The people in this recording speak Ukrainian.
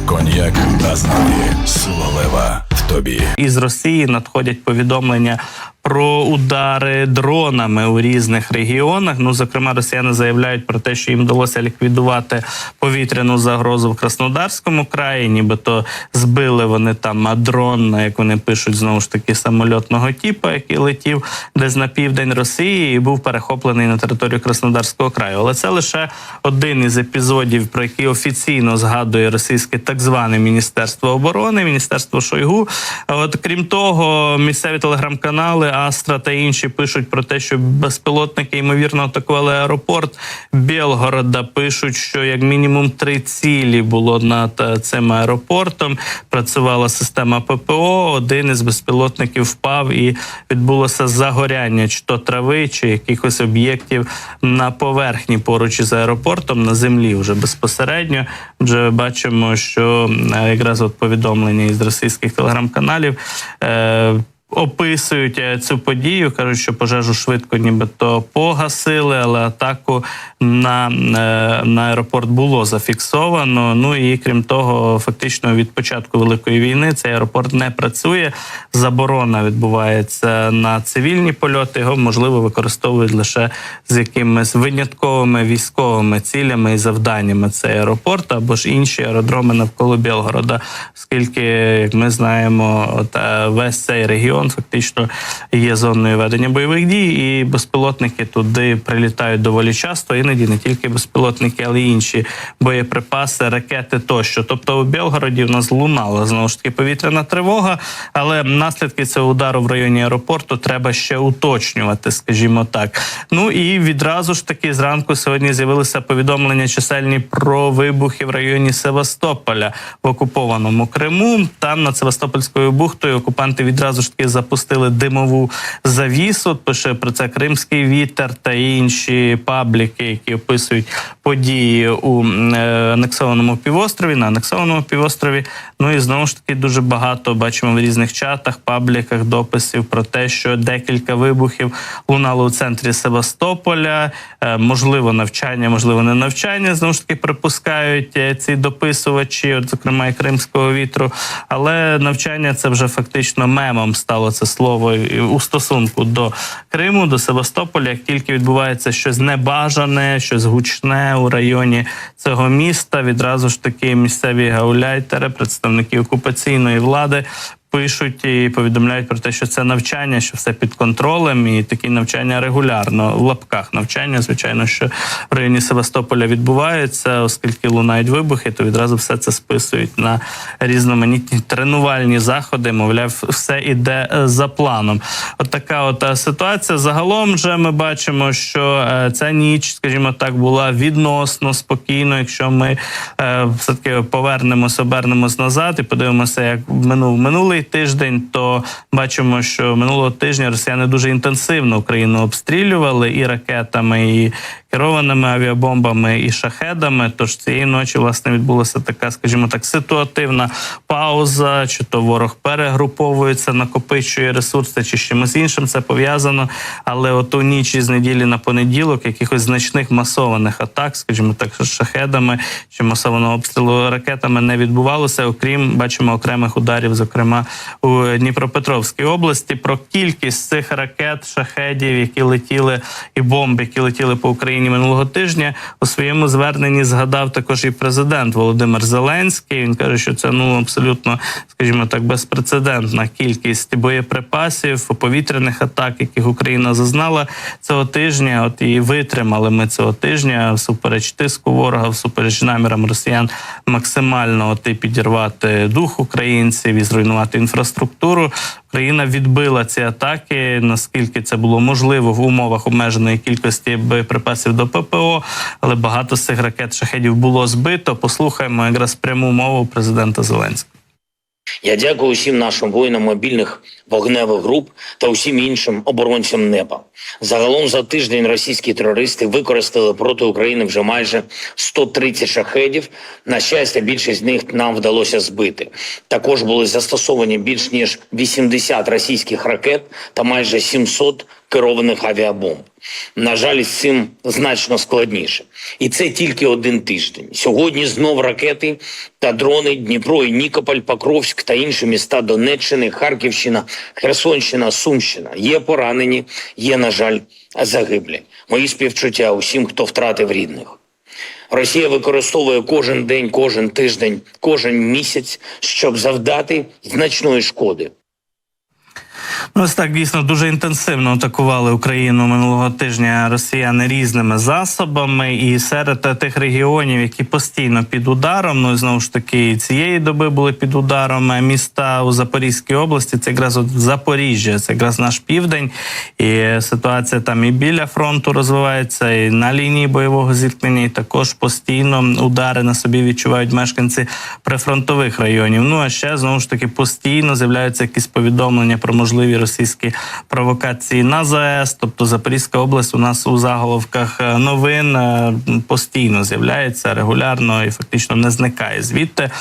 Коньяк Азнаві. Сила лева в тобі. Із Росії надходять повідомлення про удари дронами у різних регіонах. Ну, зокрема, росіяни заявляють про те, що їм вдалося ліквідувати повітряну загрозу в Краснодарському краї, нібито збили вони там дрон, як вони пишуть, знову ж таки, самольотного типу, який летів десь на південь Росії і був перехоплений на територію Краснодарського краю. Але це лише один із епізодів, про які офіційно згадує російське так зване Міністерство оборони, Міністерство Шойгу. От, крім того, місцеві телеграм-канали Астра та інші пишуть про те, що безпілотники, ймовірно, атакували аеропорт Білгорода. Пишуть, що як мінімум 3 цілі було над цим аеропортом. Працювала система ППО, один із безпілотників впав і відбулося загоряння чи то трави, чи якихось об'єктів на поверхні поруч із аеропортом, на землі вже безпосередньо. Вже бачимо, що якраз от повідомлення із російських телеграм-каналів описують цю подію, кажуть, що пожежу швидко нібито погасили, але атаку на аеропорт було зафіксовано. Ну і крім того, фактично від початку Великої війни цей аеропорт не працює, заборона відбувається на цивільні польоти, його, можливо, використовують лише з якимись винятковими військовими цілями і завданнями цей аеропорт, або ж інші аеродроми навколо Білгорода, оскільки, як ми знаємо, весь цей регіон фактично є зоною ведення бойових дій, і безпілотники туди прилітають доволі часто, іноді не тільки безпілотники, але й інші боєприпаси, ракети тощо. Тобто у Білгороді в нас лунала, знову ж таки, повітряна тривога, але наслідки цього удару в районі аеропорту треба ще уточнювати, скажімо так. Ну і відразу ж таки зранку сьогодні з'явилися повідомлення чисельні про вибухи в районі Севастополя в окупованому Криму. Там над Севастопольською бухтою окупанти відразу ж таки запустили димову завісу. Пише про це «Кримський вітер» та інші пабліки, які описують події у анексованому півострові, на анексованому півострові. Ну і знову ж таки дуже багато бачимо в різних чатах, пабліках дописів про те, що декілька вибухів лунало у центрі Севастополя. Можливо, навчання, можливо, не навчання, знову ж таки припускають ці дописувачі, от, зокрема і «Кримського вітру». Але навчання – це вже фактично мемом стало це слово у стосунку до Криму, до Севастополя. Як тільки відбувається щось небажане, щось гучне у районі цього міста, відразу ж таки місцеві гауляйтери, представники окупаційної влади, пишуть і повідомляють про те, що це навчання, що все під контролем, і такі навчання регулярно, в лапках навчання, звичайно, що в районі Севастополя відбуваються, оскільки лунають вибухи, то відразу все це списують на різноманітні тренувальні заходи, мовляв, все іде за планом. От така от ситуація. Загалом же ми бачимо, що ця ніч, скажімо так, була відносно спокійно, якщо ми все-таки обернемось назад і подивимося, як минулий тиждень, то бачимо, що минулого тижня росіяни дуже інтенсивно Україну обстрілювали і ракетами, і керованими авіабомбами, і шахедами. Тож цієї ночі, власне, відбулася така, скажімо так, ситуативна пауза, чи то ворог перегруповується, накопичує ресурси, чи з чимось іншим це пов'язано. Але от у ніч із неділі на понеділок якихось значних масованих атак, скажімо так, з шахедами чи масованого обстрілу ракетами не відбувалося, окрім, бачимо, окремих ударів, зокрема, у Дніпропетровській області. Про кількість цих ракет, шахедів, які летіли, і бомб, які летіли по Україні минулого тижня, у своєму зверненні згадав також і президент Володимир Зеленський. Він каже, що це абсолютно, скажімо так, безпрецедентна кількість боєприпасів, повітряних атак, яких Україна зазнала цього тижня. От і витримали ми цього тижня всупереч тиску ворога, всупереч намірам росіян максимально підірвати дух українців і зруйнувати інфраструктуру. Україна відбила ці атаки, наскільки це було можливо в умовах обмеженої кількості боєприпасів до ППО, але багато з цих ракет-шахедів було збито. Послухаємо якраз пряму мову президента Зеленського. Я дякую усім нашим воїнам мобільних вогневих груп та усім іншим оборонцям неба. Загалом за тиждень російські терористи використали проти України вже майже 130 шахедів. На щастя, більшість з них нам вдалося збити. Також були застосовані більш ніж 80 російських ракет та майже 700 керованих авіабомб. На жаль, з цим значно складніше. І це тільки один тиждень. Сьогодні знов ракети та дрони, Дніпро і Нікополь, Покровськ та інші міста Донеччини, Харківщина, Херсонщина, Сумщина. Є поранені, є, на жаль, загиблі. Мої співчуття усім, хто втратив рідних. Росія використовує кожен день, кожен тиждень, кожен місяць, щоб завдати значної шкоди. Ну, ось так, дійсно, дуже інтенсивно атакували Україну минулого тижня росіяни різними засобами. І серед тих регіонів, які постійно під ударом, ну, і знову ж таки, і цієї доби були під ударом міста у Запорізькій області, це якраз от Запоріжжя, це якраз наш південь. І ситуація там і біля фронту розвивається, і на лінії бойового зіткнення, і також постійно удари на собі відчувають мешканці прифронтових районів. Ну, а ще, знову ж таки, постійно з'являються якісь повідомлення про можливі російські провокації на ЗАЕС, тобто Запорізька область у нас у заголовках новин постійно з'являється регулярно і фактично не зникає звідти.